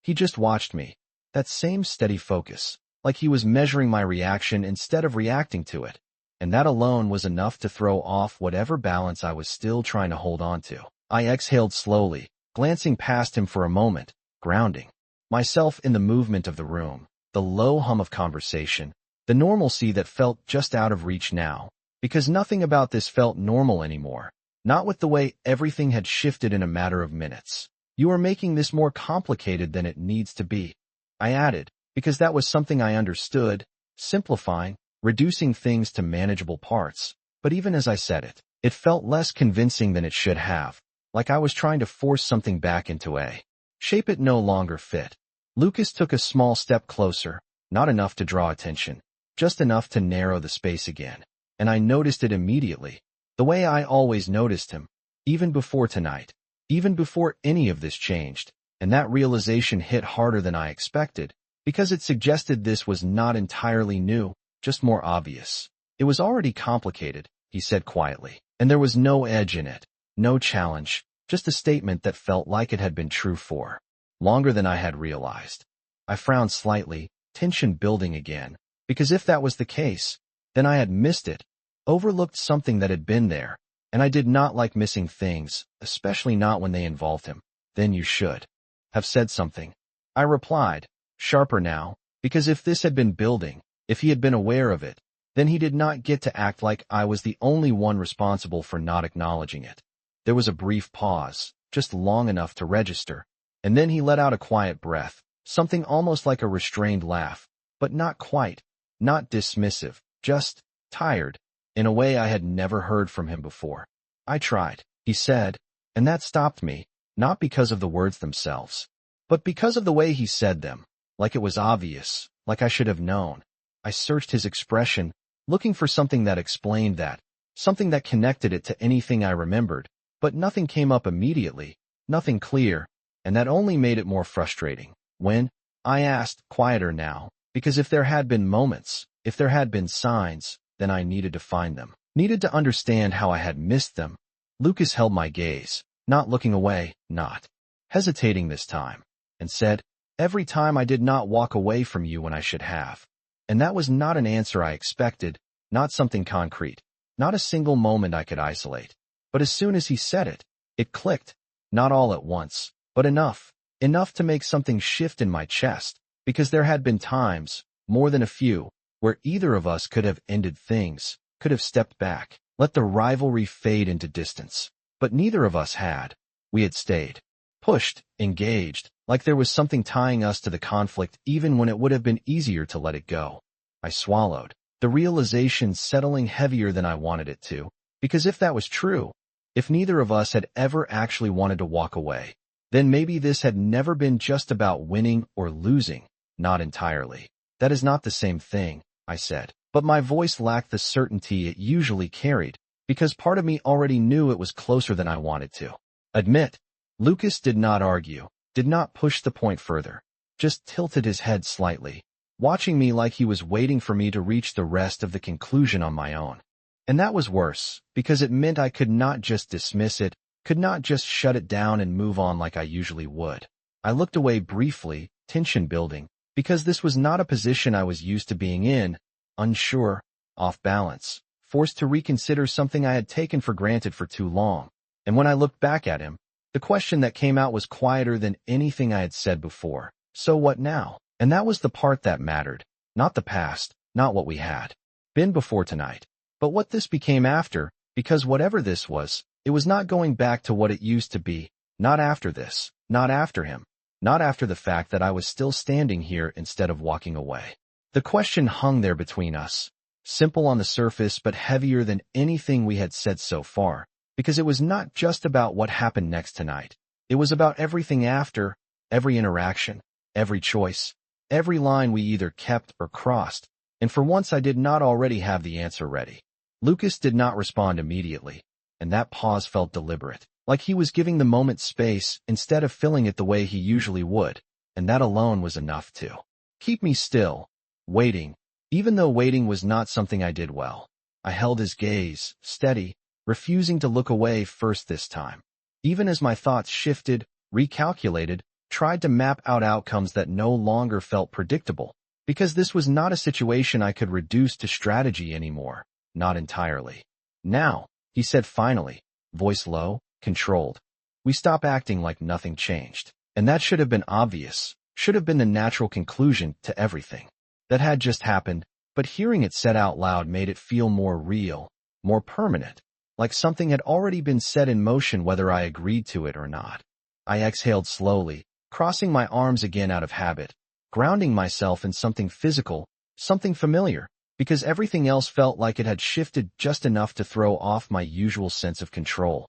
A: He just watched me, that same steady focus, like he was measuring my reaction instead of reacting to it. And that alone was enough to throw off whatever balance I was still trying to hold on to. I exhaled slowly, glancing past him for a moment, grounding myself in the movement of the room, the low hum of conversation, the normalcy that felt just out of reach now, because nothing about this felt normal anymore, not with the way everything had shifted in a matter of minutes. You are making this more complicated than it needs to be, I added, because that was something I understood, simplifying, reducing things to manageable parts. But even as I said it, it felt less convincing than it should have, like I was trying to force something back into a shape it no longer fit. Lucas took a small step closer, not enough to draw attention, just enough to narrow the space again. And I noticed it immediately, the way I always noticed him, even before tonight, even before any of this changed. And that realization hit harder than I expected, because it suggested this was not entirely new, just more obvious. It was already complicated, he said quietly, and there was no edge in it, no challenge, just a statement that felt like it had been true for longer than I had realized. I frowned slightly, tension building again, because if that was the case, then I had missed it, overlooked something that had been there, and I did not like missing things, especially not when they involved him. Then you should have said something, I replied, sharper now, because if this had been building, if he had been aware of it, then he did not get to act like I was the only one responsible for not acknowledging it. There was a brief pause, just long enough to register, and then he let out a quiet breath, something almost like a restrained laugh, but not quite, not dismissive, just tired, in a way I had never heard from him before. I tried, he said, and that stopped me, not because of the words themselves, but because of the way he said them, like it was obvious, like I should have known. I searched his expression, looking for something that explained that, something that connected it to anything I remembered, but nothing came up immediately, nothing clear, and that only made it more frustrating. When I asked, quieter now, because if there had been moments, if there had been signs, then I needed to find them, needed to understand how I had missed them. Lucas held my gaze, not looking away, not hesitating this time, and said, every time I did not walk away from you when I should have. And that was not an answer I expected, not something concrete, not a single moment I could isolate, But as soon as he said it, it clicked. Not all at once, but enough. Enough to make something shift in my chest, because there had been times, more than a few, where either of us could have ended things, could have stepped back, let the rivalry fade into distance. But neither of us had. We had stayed. Pushed, engaged, like there was something tying us to the conflict even when it would have been easier to let it go. I swallowed, the realization settling heavier than I wanted it to, because if that was true, if neither of us had ever actually wanted to walk away, then maybe this had never been just about winning or losing, not entirely. That is not the same thing, I said, but my voice lacked the certainty it usually carried, because part of me already knew it was closer than I wanted to admit. Lucas did not argue, did not push the point further, just tilted his head slightly, watching me like he was waiting for me to reach the rest of the conclusion on my own. And that was worse, because it meant I could not just dismiss it, could not just shut it down and move on like I usually would. I looked away briefly, tension building, because this was not a position I was used to being in, unsure, off balance, forced to reconsider something I had taken for granted for too long. And when I looked back at him, the question that came out was quieter than anything I had said before. So what now? And that was the part that mattered. Not the past, not what we had been before tonight, but what this became after, because whatever this was, it was not going back to what it used to be, not after this, not after him, not after the fact that I was still standing here instead of walking away. The question hung there between us, simple on the surface but heavier than anything we had said so far. Because it was not just about what happened next tonight. It was about everything after, every interaction, every choice, every line we either kept or crossed, and for once I did not already have the answer ready. Lucas did not respond immediately, and that pause felt deliberate, like he was giving the moment space instead of filling it the way he usually would, and that alone was enough to keep me still, waiting, even though waiting was not something I did well. I held his gaze, steady, refusing to look away first this time. Even as my thoughts shifted, recalculated, tried to map out outcomes that no longer felt predictable, because this was not a situation I could reduce to strategy anymore, not entirely. Now, he said finally, voice low, controlled. We stop acting like nothing changed. And that should have been obvious, should have been the natural conclusion to everything that had just happened, but hearing it said out loud made it feel more real, more permanent. Like something had already been set in motion whether I agreed to it or not. I exhaled slowly, crossing my arms again out of habit, grounding myself in something physical, something familiar, because everything else felt like it had shifted just enough to throw off my usual sense of control.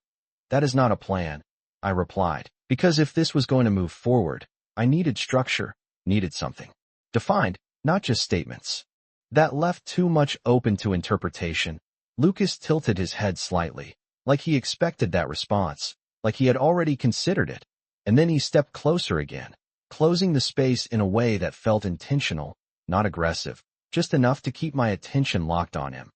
A: That is not a plan, I replied, because if this was going to move forward, I needed structure, needed something defined, not just statements. That left too much open to interpretation. Lucas tilted his head slightly, like he expected that response, like he had already considered it, and then he stepped closer again, closing the space in a way that felt intentional, not aggressive, just enough to keep my attention locked on him.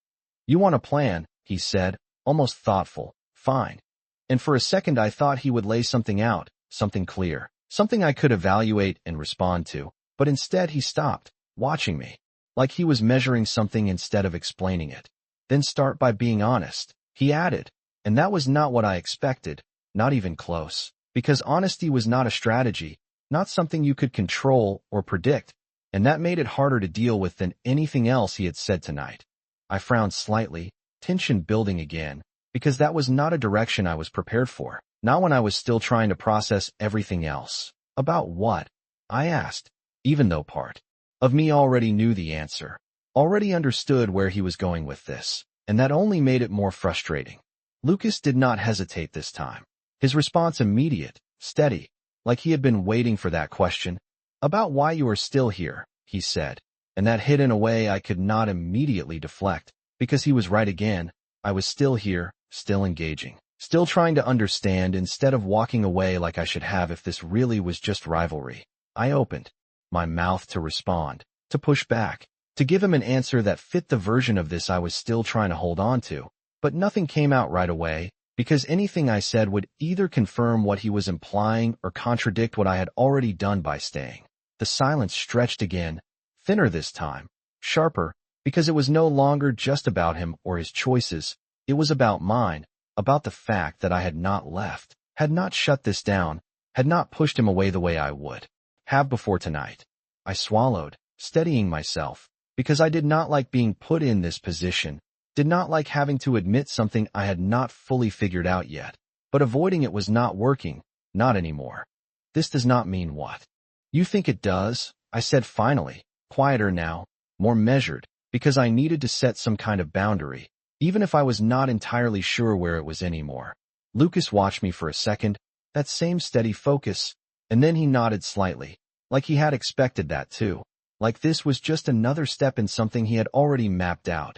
A: You want a plan, he said, almost thoughtful. Fine. And for a second I thought he would lay something out, something clear, something I could evaluate and respond to, but instead he stopped, watching me, like he was measuring something instead of explaining it. Then start by being honest, he added, and that was not what I expected, not even close, because honesty was not a strategy, not something you could control or predict, and that made it harder to deal with than anything else he had said tonight. I frowned slightly, tension building again, because that was not a direction I was prepared for, not when I was still trying to process everything else. About what? I asked, even though part of me already knew the answer. Already understood where he was going with this, and that only made it more frustrating. Lucas did not hesitate this time. His response immediate, steady, like he had been waiting for that question. About why you are still here, he said, and that hit in a way I could not immediately deflect, because he was right again. I was still here, still engaging, still trying to understand instead of walking away like I should have if this really was just rivalry. I opened my mouth to respond, to push back, to give him an answer that fit the version of this I was still trying to hold on to, but nothing came out right away, because anything I said would either confirm what he was implying or contradict what I had already done by staying. The silence stretched again, thinner this time, sharper, because it was no longer just about him or his choices, it was about mine, about the fact that I had not left, had not shut this down, had not pushed him away the way I would have before tonight. I swallowed, steadying myself, because I did not like being put in this position, did not like having to admit something I had not fully figured out yet. But avoiding it was not working, not anymore. This does not mean what you think it does, I said finally, quieter now, more measured, because I needed to set some kind of boundary, even if I was not entirely sure where it was anymore. Lucas watched me for a second, that same steady focus, and then he nodded slightly, like he had expected that too, like this was just another step in something he had already mapped out.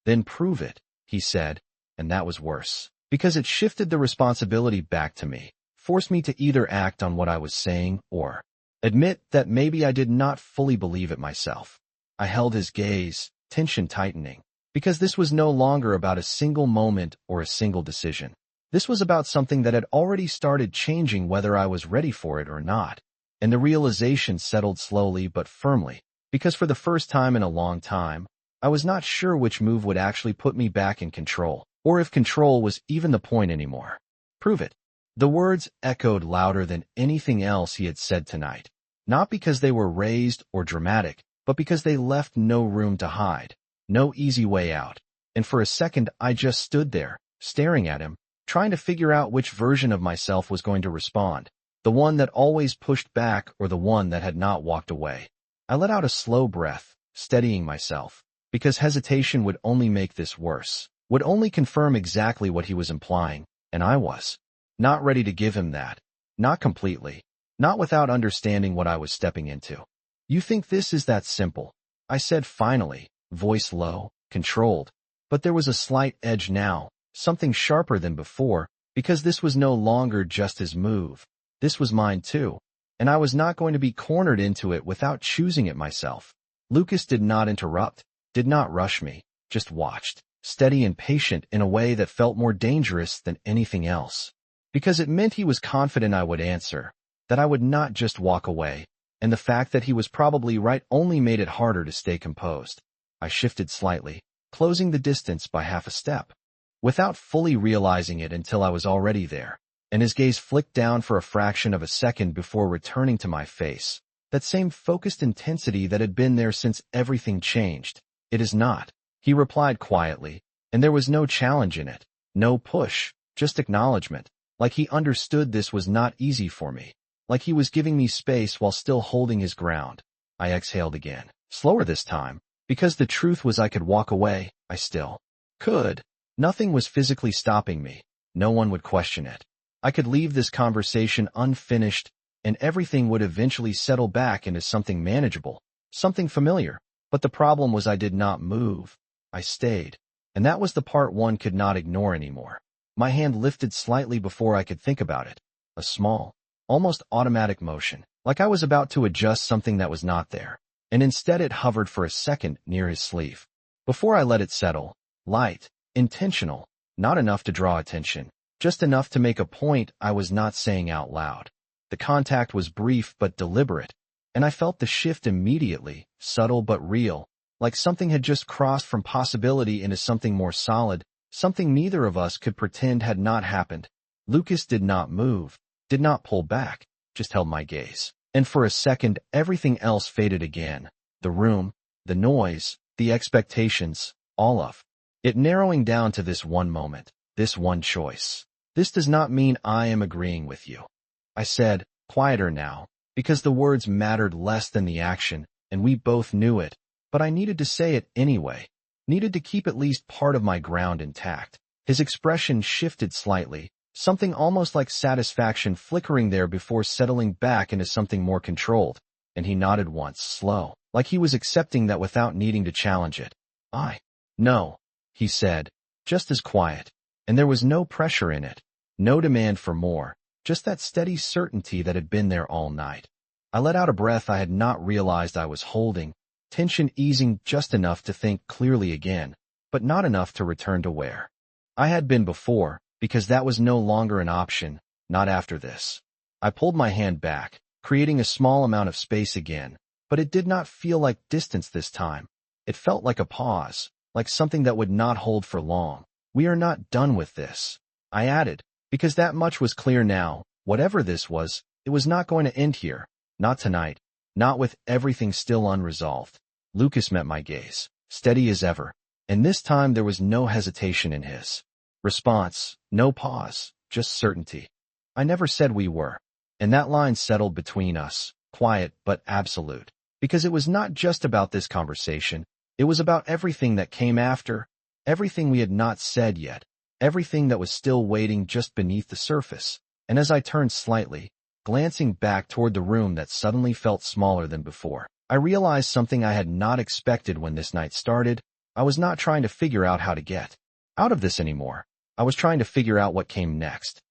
A: Then prove it, he said, and that was worse, because it shifted the responsibility back to me, forced me to either act on what I was saying or admit that maybe I did not fully believe it myself. I held his gaze, tension tightening, because this was no longer about a single moment or a single decision. This was about something that had already started changing whether I was ready for it or not. And the realization settled slowly but firmly, because for the first time in a long time, I was not sure which move would actually put me back in control, or if control was even the point anymore. Prove it. The words echoed louder than anything else he had said tonight, not because they were raised or dramatic, but because they left no room to hide, no easy way out. And for a second I just stood there, staring at him, trying to figure out which version of myself was going to respond, the one that always pushed back or the one that had not walked away. I let out a slow breath, steadying myself, because hesitation would only make this worse, would only confirm exactly what he was implying, and I was not ready to give him that, not completely, not without understanding what I was stepping into. You think this is that simple? I said finally, voice low, controlled, but there was a slight edge now, something sharper than before, because this was no longer just his move. This was mine too, and I was not going to be cornered into it without choosing it myself. Lucas did not interrupt, did not rush me, just watched, steady and patient in a way that felt more dangerous than anything else. Because it meant he was confident I would answer, that I would not just walk away, and the fact that he was probably right only made it harder to stay composed. I shifted slightly, closing the distance by half a step, without fully realizing it until I was already there, and his gaze flicked down for a fraction of a second before returning to my face, that same focused intensity that had been there since everything changed. It is not, he replied quietly, and there was no challenge in it, no push, just acknowledgement, like he understood this was not easy for me, like he was giving me space while still holding his ground. I exhaled again, slower this time, because the truth was I could walk away, I still could. Nothing was physically stopping me, no one would question it. I could leave this conversation unfinished, and everything would eventually settle back into something manageable, something familiar. But the problem was I did not move. I stayed. And that was the part one could not ignore anymore. My hand lifted slightly before I could think about it. A small, almost automatic motion, like I was about to adjust something that was not there. And instead it hovered for a second near his sleeve. Before I let it settle, light, intentional, not enough to draw attention, just enough to make a point I was not saying out loud. The contact was brief but deliberate, and I felt the shift immediately, subtle but real, like something had just crossed from possibility into something more solid, something neither of us could pretend had not happened. Lucas did not move, did not pull back, just held my gaze. And for a second, everything else faded again. The room, the noise, the expectations, all of it narrowing down to this one moment, this one choice. This does not mean I am agreeing with you, I said, quieter now, because the words mattered less than the action, and we both knew it, but I needed to say it anyway, needed to keep at least part of my ground intact. His expression shifted slightly, something almost like satisfaction flickering there before settling back into something more controlled, and he nodded once, slow, like he was accepting that without needing to challenge it. No, he said, just as quiet, and there was no pressure in it, no demand for more, just that steady certainty that had been there all night. I let out a breath I had not realized I was holding, tension easing just enough to think clearly again, but not enough to return to where I had been before, because that was no longer an option, not after this. I pulled my hand back, creating a small amount of space again, but it did not feel like distance this time. It felt like a pause, like something that would not hold for long. We are not done with this. I added, because that much was clear now. Whatever this was, it was not going to end here. Not tonight. Not with everything still unresolved. Lucas met my gaze, steady as ever, and this time there was no hesitation in his response, no pause, just certainty. I never said we were, and that line settled between us, quiet but absolute, because it was not just about this conversation, it was about everything that came after, everything we had not said yet, everything that was still waiting just beneath the surface. And as I turned slightly, glancing back toward the room that suddenly felt smaller than before, I realized something I had not expected when this night started. I was not trying to figure out how to get out of this anymore. I was trying to figure out what came next.